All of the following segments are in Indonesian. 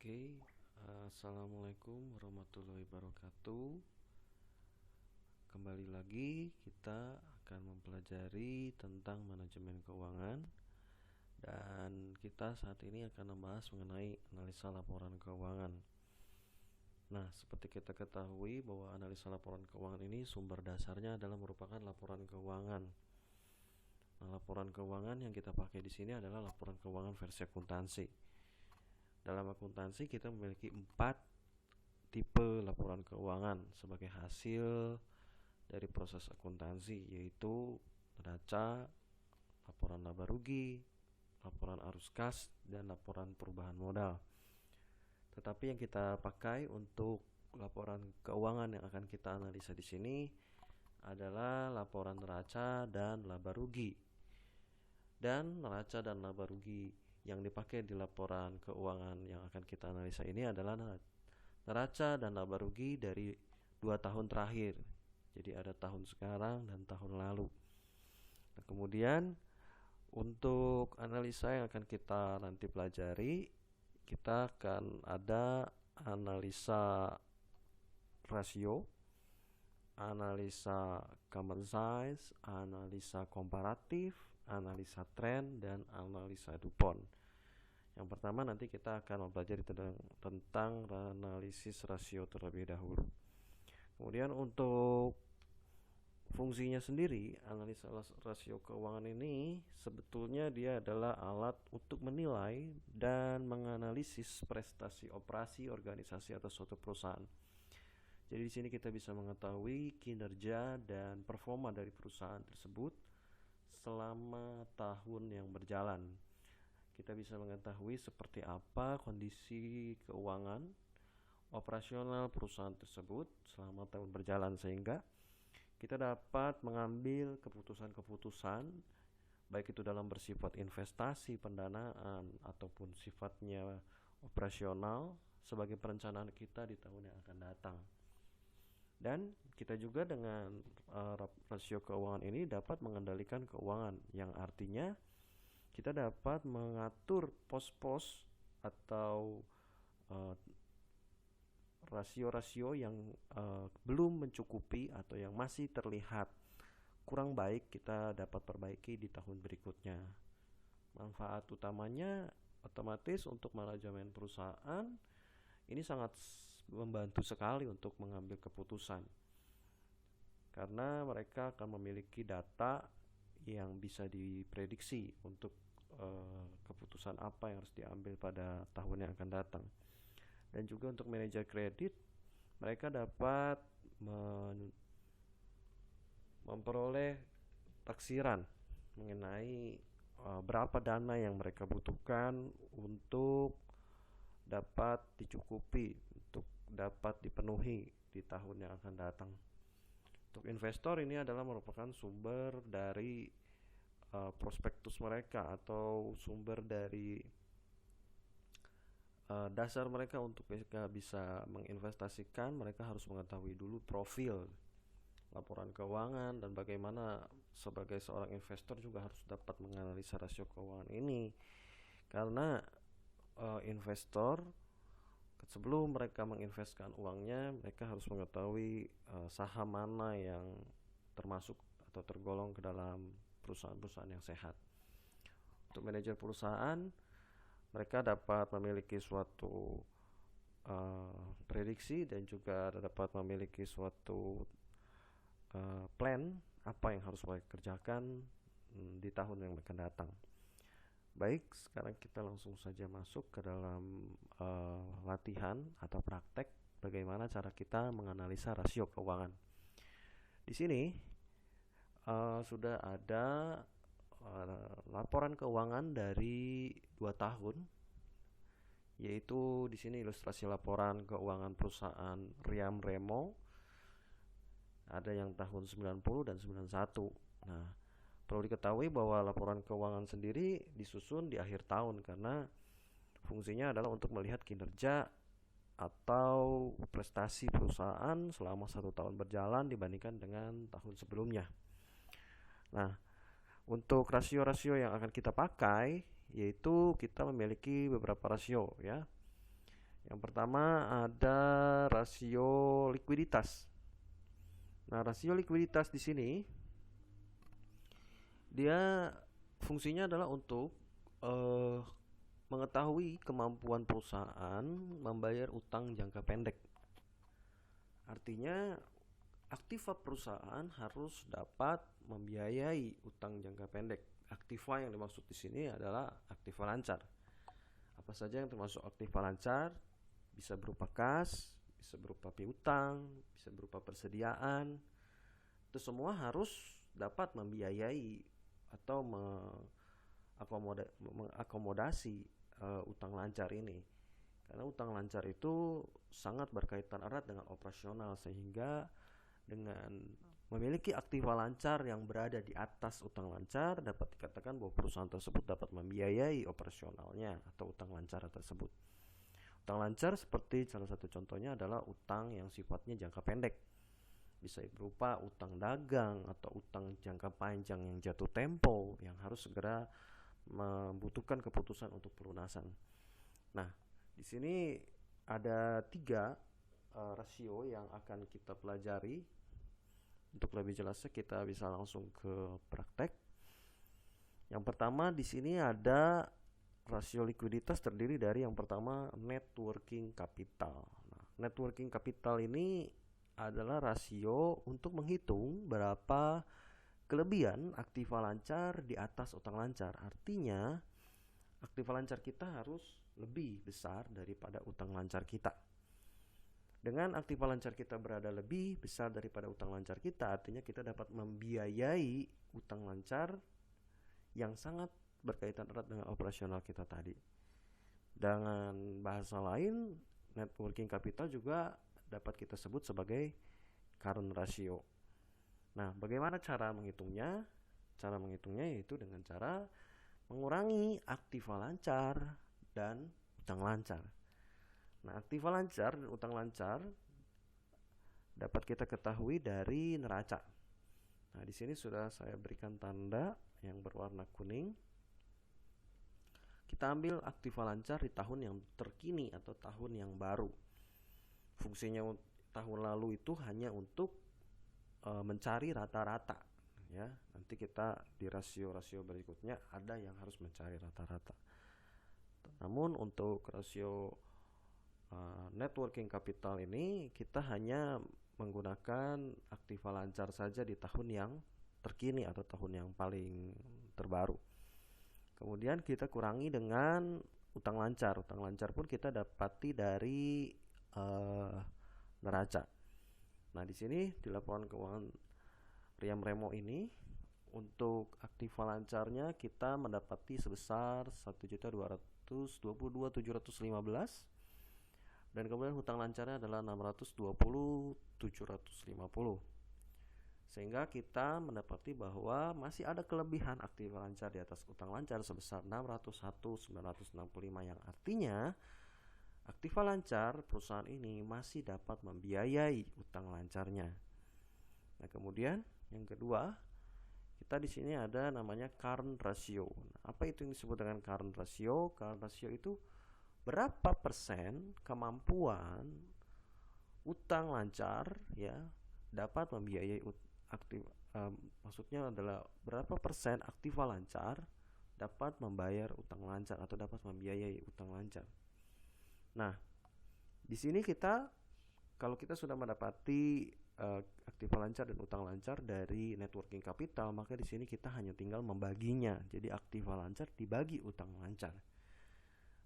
Oke, Assalamualaikum warahmatullahi wabarakatuh. Kembali lagi kita akan mempelajari tentang manajemen keuangan. Dan kita saat ini akan membahas mengenai analisa laporan keuangan. Nah, seperti kita ketahui bahwa analisa laporan keuangan ini sumber dasarnya adalah merupakan laporan keuangan. Nah, laporan keuangan yang kita pakai di sini adalah laporan keuangan versi akuntansi. Dalam akuntansi kita memiliki 4 tipe laporan keuangan sebagai hasil dari proses akuntansi, yaitu neraca, laporan laba rugi, laporan arus kas, dan laporan perubahan modal. Tetapi yang kita pakai untuk laporan keuangan yang akan kita analisa di sini adalah laporan neraca dan laba rugi. Dan neraca dan laba rugi yang dipakai di laporan keuangan yang akan kita analisa ini adalah neraca dan laba rugi dari 2 tahun terakhir. Jadi ada tahun sekarang dan tahun lalu. Nah, kemudian untuk analisa yang akan kita nanti pelajari, kita akan ada analisa rasio, analisa common size, analisa komparatif, analisa tren, dan analisa DuPont. Yang pertama nanti kita akan mempelajari tentang analisis rasio terlebih dahulu. Kemudian untuk fungsinya sendiri, analisa rasio keuangan ini sebetulnya dia adalah alat untuk menilai dan menganalisis prestasi operasi organisasi atau suatu perusahaan. Jadi di sini kita bisa mengetahui kinerja dan performa dari perusahaan tersebut selama tahun yang berjalan. Kita bisa mengetahui seperti apa kondisi keuangan operasional perusahaan tersebut selama tahun berjalan, sehingga kita dapat mengambil keputusan-keputusan baik itu dalam bersifat investasi, pendanaan, ataupun sifatnya operasional sebagai perencanaan kita di tahun yang akan datang. Dan kita juga dengan rasio keuangan ini dapat mengendalikan keuangan, yang artinya kita dapat mengatur pos-pos atau rasio-rasio yang belum mencukupi atau yang masih terlihat kurang baik, kita dapat perbaiki di tahun berikutnya. Manfaat utamanya otomatis untuk manajemen perusahaan ini sangat membantu sekali untuk mengambil keputusan, karena mereka akan memiliki data yang bisa diprediksi untuk keputusan apa yang harus diambil pada tahun yang akan datang. Dan juga untuk manajer kredit, mereka dapat memperoleh taksiran mengenai berapa dana yang mereka butuhkan untuk dapat dicukupi, untuk dapat dipenuhi di tahun yang akan datang. Untuk investor ini adalah merupakan sumber dari prospektus mereka atau sumber dari dasar mereka untuk mereka bisa menginvestasikan. Mereka harus mengetahui dulu profil laporan keuangan dan bagaimana sebagai seorang investor juga harus dapat menganalisa rasio keuangan ini, karena investor sebelum mereka menginvestkan uangnya, mereka harus mengetahui saham mana yang termasuk atau tergolong ke dalam perusahaan-perusahaan yang sehat. Untuk manajer perusahaan, mereka dapat memiliki suatu prediksi dan juga dapat memiliki suatu plan apa yang harus mereka kerjakan di tahun yang akan datang. Baik, sekarang kita langsung saja masuk ke dalam latihan atau praktek bagaimana cara kita menganalisa rasio keuangan. Di sini sudah ada laporan keuangan dari 2 tahun, yaitu di sini ilustrasi laporan keuangan perusahaan Riam Remo. Ada yang tahun 90 dan 91. Nah, perlu diketahui bahwa laporan keuangan sendiri disusun di akhir tahun karena fungsinya adalah untuk melihat kinerja atau prestasi perusahaan selama 1 tahun berjalan dibandingkan dengan tahun sebelumnya. Nah, untuk rasio-rasio yang akan kita pakai, yaitu kita memiliki beberapa rasio ya. Yang pertama ada rasio likuiditas. Nah, rasio likuiditas di sini dia fungsinya adalah untuk eh, mengetahui kemampuan perusahaan membayar utang jangka pendek. Artinya aktiva perusahaan harus dapat membiayai utang jangka pendek. Aktiva yang dimaksud di sini adalah aktiva lancar. Apa saja yang termasuk aktiva lancar? Bisa berupa kas, bisa berupa piutang, bisa berupa persediaan. Itu semua harus dapat membiayai atau mengakomodasi utang lancar ini. Karena utang lancar itu sangat berkaitan erat dengan operasional, sehingga dengan memiliki aktiva lancar yang berada di atas utang lancar, dapat dikatakan bahwa perusahaan tersebut dapat membiayai operasionalnya atau utang lancar tersebut. Utang lancar seperti salah satu contohnya adalah utang yang sifatnya jangka pendek. Bisa berupa utang dagang atau utang jangka panjang yang jatuh tempo yang harus segera membutuhkan keputusan untuk pelunasan. Nah, di sini ada 3 rasio yang akan kita pelajari. Untuk lebih jelasnya kita bisa langsung ke praktek. Yang pertama di sini ada rasio likuiditas, terdiri dari yang pertama net working capital. Nah, net working capital ini adalah rasio untuk menghitung berapa kelebihan aktiva lancar di atas utang lancar. Artinya aktiva lancar kita harus lebih besar daripada utang lancar kita. Dengan aktiva lancar kita berada lebih besar daripada utang lancar kita, artinya kita dapat membiayai utang lancar yang sangat berkaitan erat dengan operasional kita tadi. Dengan bahasa lain, net working capital juga dapat kita sebut sebagai current ratio. Nah, bagaimana cara menghitungnya? Cara menghitungnya yaitu dengan cara mengurangi aktiva lancar dan utang lancar. Nah, aktiva lancar dan utang lancar dapat kita ketahui dari neraca. Nah, di sini sudah saya berikan tanda yang berwarna kuning. Kita ambil aktiva lancar di tahun yang terkini atau tahun yang baru. Fungsinya tahun lalu itu hanya untuk mencari rata-rata, ya. Nanti kita di rasio-rasio berikutnya ada yang harus mencari rata-rata. Namun untuk rasio net working capital ini kita hanya menggunakan aktiva lancar saja di tahun yang terkini atau tahun yang paling terbaru. Kemudian kita kurangi dengan utang lancar. Utang lancar pun kita dapati dari neraca. Nah, di sini di laporan keuangan Riam Remo ini untuk aktiva lancarnya kita mendapati sebesar 1.222.715, dan kemudian hutang lancarnya adalah 620.750. Sehingga kita mendapati bahwa masih ada kelebihan aktiva lancar di atas utang lancar sebesar 601.965, yang artinya aktiva lancar perusahaan ini masih dapat membiayai utang lancarnya. Nah, kemudian yang kedua, kita di sini ada namanya current ratio. Nah, apa itu yang disebut dengan current ratio? Current ratio itu berapa persen kemampuan utang lancar, ya, dapat membiayai maksudnya adalah berapa persen aktiva lancar dapat membayar utang lancar atau dapat membiayai utang lancar. Nah, di sini kalau kita sudah mendapati aktiva lancar dan utang lancar dari net working capital, maka di sini kita hanya tinggal membaginya. Jadi aktiva lancar dibagi utang lancar.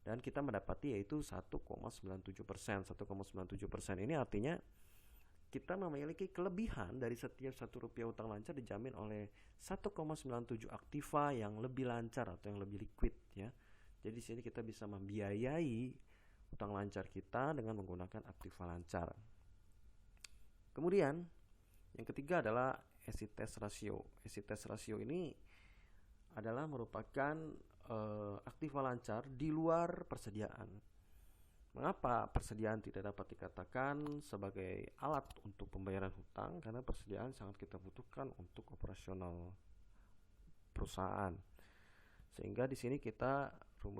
Dan kita mendapati yaitu 1,97%. 1,97% ini artinya kita memiliki kelebihan dari setiap Rp1 utang lancar dijamin oleh 1,97 aktiva yang lebih lancar atau yang lebih liquid, ya. Jadi di sini kita bisa membiayai utang lancar kita dengan menggunakan aktiva lancar. Kemudian yang ketiga adalah acid test ratio. Acid test ratio ini adalah merupakan aktiva lancar di luar persediaan. Mengapa persediaan tidak dapat dikatakan sebagai alat untuk pembayaran hutang? Karena persediaan sangat kita butuhkan untuk operasional perusahaan. Sehingga di sini kita